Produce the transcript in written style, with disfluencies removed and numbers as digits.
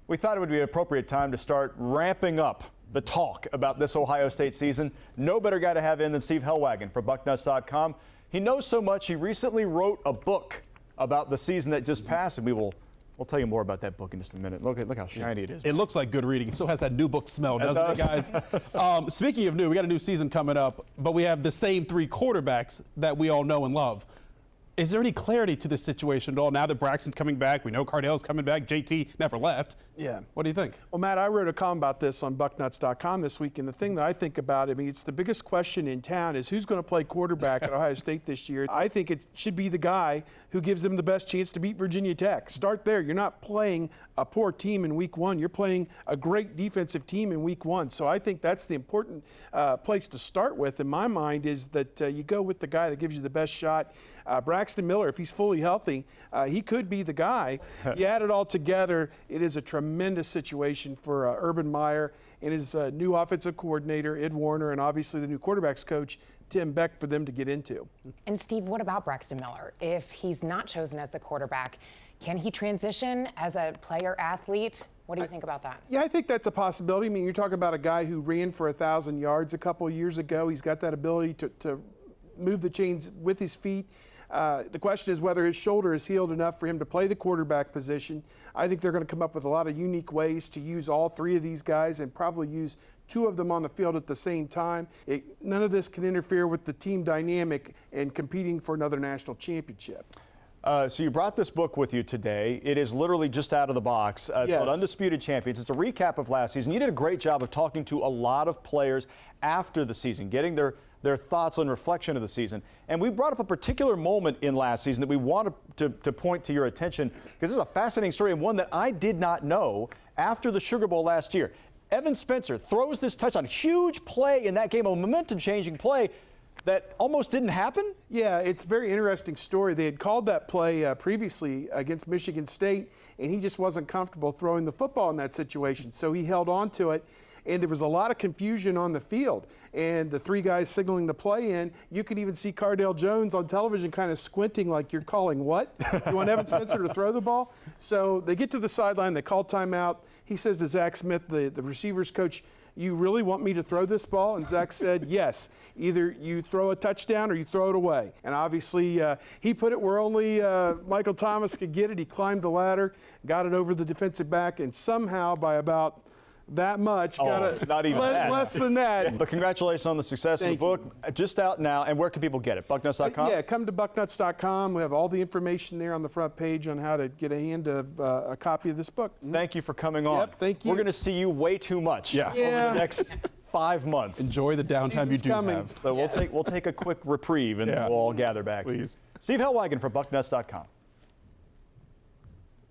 We thought it would be an appropriate time to start ramping up the talk about this Ohio State season. No better guy to have in than Steve Helwagen for Bucknuts.com. He knows so much, he recently wrote a book about the season that just passed, and we'll tell you more about that book in just a minute. Look how shiny it is. It looks like good reading. It still has that new book smell, doesn't it, guys? Speaking of new, we got a new season coming up, but we have the same three quarterbacks that we all know and love. Is there any clarity to this situation at all? Now that Braxton's coming back, we know Cardale's coming back, JT never left. Yeah. What do you think? Well, Matt, I wrote a column about this on Bucknuts.com this week, and the thing that I think about, I mean, it's the biggest question in town is who's going to play quarterback at Ohio State this year. I think it should be the guy who gives them the best chance to beat Virginia Tech. Start there. You're not playing a poor team in week one. You're playing a great defensive team in week one. So I think that's the important place to start with, in my mind, is that you go with the guy that gives you the best shot. Braxton Miller, if he's fully healthy, he could be the guy. You add it all together, it is a tremendous situation for Urban Meyer and his new offensive coordinator, Ed Warner, and obviously the new quarterbacks coach, Tim Beck, for them to get into. And Steve, what about Braxton Miller? If he's not chosen as the quarterback, can he transition as a player-athlete? What do you think about that? Yeah, I think that's a possibility. I mean, you're talking about a guy who ran for 1,000 yards a couple of years ago. He's got that ability to move the chains with his feet. The question is whether his shoulder is healed enough for him to play the quarterback position. I think they're going to come up with a lot of unique ways to use all three of these guys and probably use two of them on the field at the same time. None of this can interfere with the team dynamic and competing for another national championship. So you brought this book with you today. It is literally just out of the box. It's called Undisputed Champions. It's a recap of last season. You did a great job of talking to a lot of players after the season, getting their thoughts and reflection of the season. And we brought up a particular moment in last season that we wanted to point to your attention, because this is a fascinating story and one that I did not know after the Sugar Bowl last year. Evan Spencer throws this touchdown, huge play in that game, a momentum-changing play that almost didn't happen? Yeah, it's a very interesting story. They had called that play previously against Michigan State, and he just wasn't comfortable throwing the football in that situation. So he held on to it, and there was a lot of confusion on the field. And the three guys signaling the play in, you could even see Cardale Jones on television kind of squinting like, you're calling what? You want Evan Spencer to throw the ball? So they get to the sideline, they call timeout. He says to Zach Smith, the receivers coach, you really want me to throw this ball? And Zach said, yes. Either you throw a touchdown or you throw it away. And obviously, he put it where only Michael Thomas could get it. He climbed the ladder, got it over the defensive back, and somehow by about that much, got it not even less than that. But congratulations on the success of the book. Just out now, and where can people get it? Bucknuts.com? Yeah, come to Bucknuts.com. We have all the information there on the front page on how to get a hand of a copy of this book. Thank you for coming on. Yep, thank you. We're going to see you way too much over the next 5 months. Enjoy the downtime you do have. So we'll take a quick reprieve, and we'll all gather back. Please. Steve Helwagen for Bucknuts.com.